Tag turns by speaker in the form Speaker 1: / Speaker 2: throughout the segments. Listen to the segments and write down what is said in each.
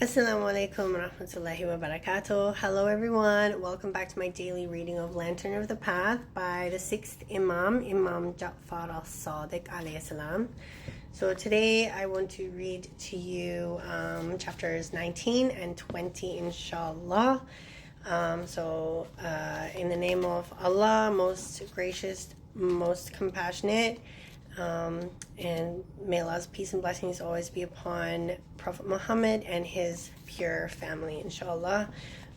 Speaker 1: Assalamu alaikum wa rahmatullahi wa barakatuh. Hello everyone, welcome back to my daily reading of Lantern of the Path by the 6th Imam, Imam As-Sadiq alayhi salam. So today I want to read to you chapters 19 and 20 inshaAllah. In the name of Allah, most gracious, most compassionate, and may Allah's peace and blessings always be upon Prophet Muhammad and his pure family, inshallah.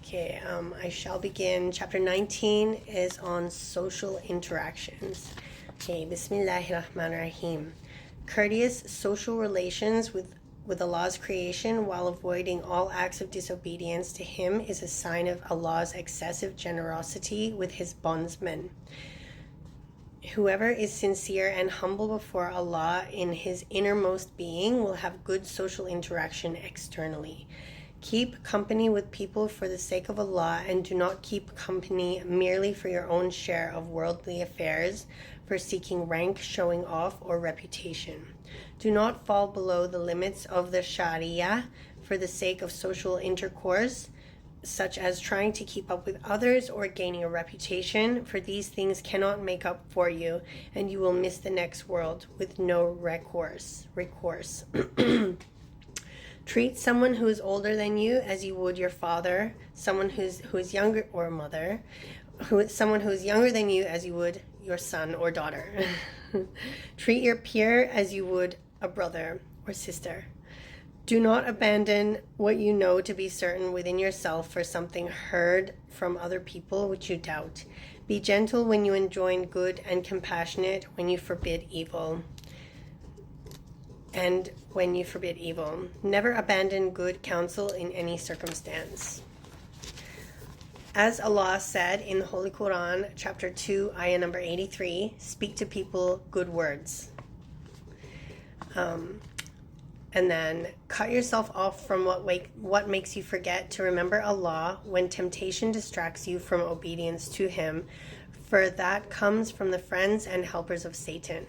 Speaker 1: Okay, I shall begin. Chapter 19 is on social interactions. Okay, Bismillahir Rahmanir Rahim. Courteous social relations with Allah's creation while avoiding all acts of disobedience to Him is a sign of Allah's excessive generosity with His bondsmen. Whoever is sincere and humble before Allah in his innermost being will have good social interaction externally. Keep company with people for the sake of Allah, and do not keep company merely for your own share of worldly affairs, for seeking rank, showing off, or reputation. Do not fall below the limits of the Sharia for the sake of social intercourse, such as trying to keep up with others or gaining a reputation, for these things cannot make up for you, and you will miss the next world with no recourse. Treat someone who is older than you as you would your father, someone who is younger, or mother, someone who is younger than you as you would your son or daughter. Treat your peer as you would a brother or sister. Do not abandon what you know to be certain within yourself for something heard from other people which you doubt. Be gentle when you enjoin good and compassionate when you forbid evil. Never abandon good counsel in any circumstance. As Allah said in the Holy Quran, chapter 2, ayah number 83, speak to people good words. And then cut yourself off from what makes you forget to remember Allah when temptation distracts you from obedience to Him, for that comes from the friends and helpers of Satan.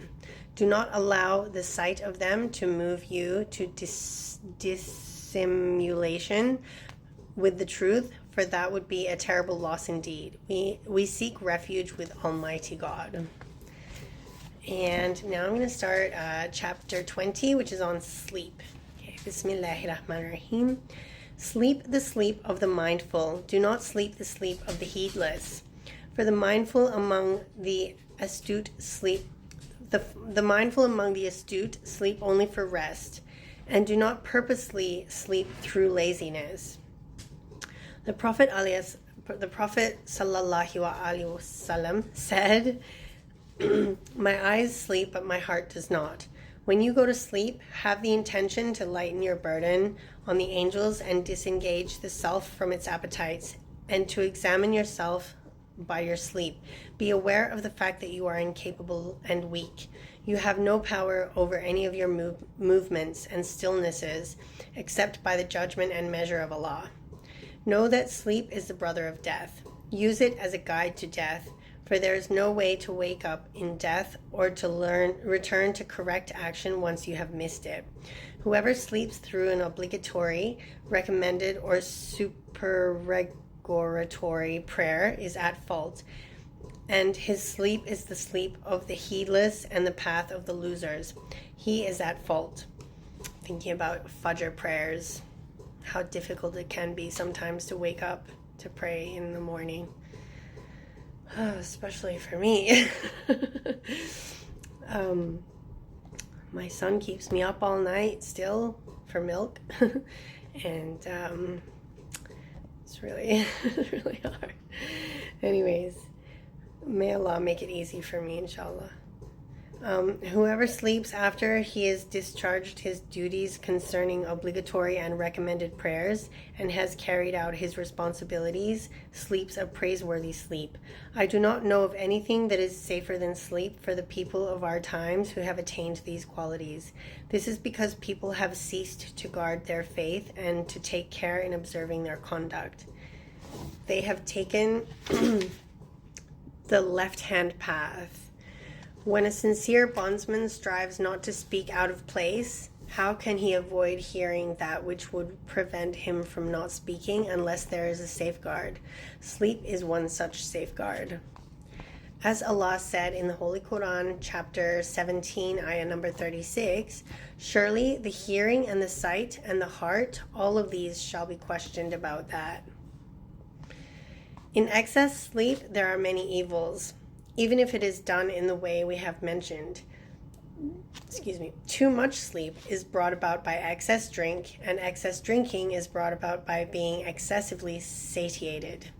Speaker 1: Do not allow the sight of them to move you to dissimulation with the truth, for that would be a terrible loss indeed. We seek refuge with Almighty God. And now I'm going to start chapter 20, which is on sleep. Okay, Bismillahir Rahmanir Rahim. Sleep the sleep of the mindful. Do not sleep the sleep of the heedless. For the mindful among the astute sleep, the mindful among the astute sleep only for rest, and do not purposely sleep through laziness. The Prophet sallallahu alaihi wasallam said, my eyes sleep, but my heart does not. When you go to sleep, have the intention to lighten your burden on the angels and disengage the self from its appetites, and to examine yourself by your sleep. Be aware of the fact that you are incapable and weak. You have no power over any of your movements and stillnesses, except by the judgment and measure of Allah. Know that sleep is the brother of death. Use it as a guide to death, for there is no way to wake up in death or to return to correct action once you have missed it. Whoever sleeps through an obligatory, recommended, or supererogatory prayer is at fault, and his sleep is the sleep of the heedless and the path of the losers. He is at fault. Thinking about Fajr prayers, how difficult it can be sometimes to wake up to pray in the morning. Especially for me. My son keeps me up all night still for milk. And it's really, really hard. Anyways, may Allah make it easy for me, inshallah. Whoever sleeps after he has discharged his duties concerning obligatory and recommended prayers and has carried out his responsibilities sleeps a praiseworthy sleep. I do not know of anything that is safer than sleep for the people of our times who have attained these qualities. This is because people have ceased to guard their faith and to take care in observing their conduct. They have taken the left-hand path. When a sincere bondsman strives not to speak out of place How can he avoid hearing that which would prevent him from not speaking unless there is a safeguard? Sleep is one such safeguard. As Allah said in the Holy Quran, chapter 17, ayah number 36, surely the hearing and the sight and the heart, all of these shall be questioned about that. In excess sleep, there are many evils, even if it is done in the way we have mentioned. Too much sleep is brought about by excess drink, and excess drinking is brought about by being excessively satiated.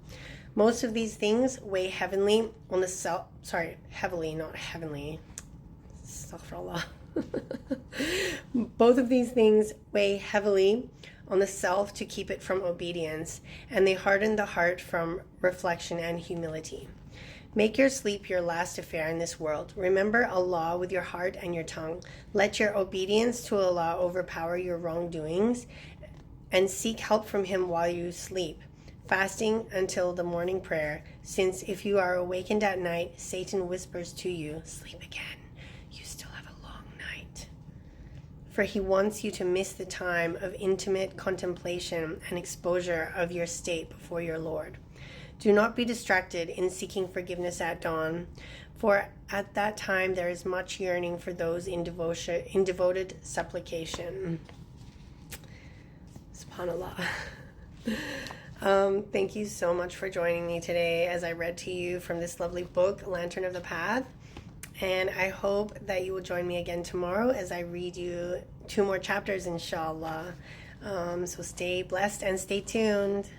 Speaker 1: Most of these things weigh heavily on the self. Sorry, heavily, not heavenly. Astaghfirullah. Both of these things weigh heavily on the self to keep it from obedience, and they harden the heart from reflection and humility. Make your sleep your last affair in this world. Remember Allah with your heart and your tongue. Let your obedience to Allah overpower your wrongdoings, and seek help from Him while you sleep, fasting until the morning prayer, since if you are awakened at night, Satan whispers to you, sleep again, you still have a long night. For he wants you to miss the time of intimate contemplation and exposure of your state before your Lord. Do not be distracted in seeking forgiveness at dawn, for at that time there is much yearning for those in devoted supplication. SubhanAllah. Thank you so much for joining me today as I read to you from this lovely book, Lantern of the Path. And I hope that you will join me again tomorrow as I read you 2 more chapters, inshaAllah. So stay blessed and stay tuned.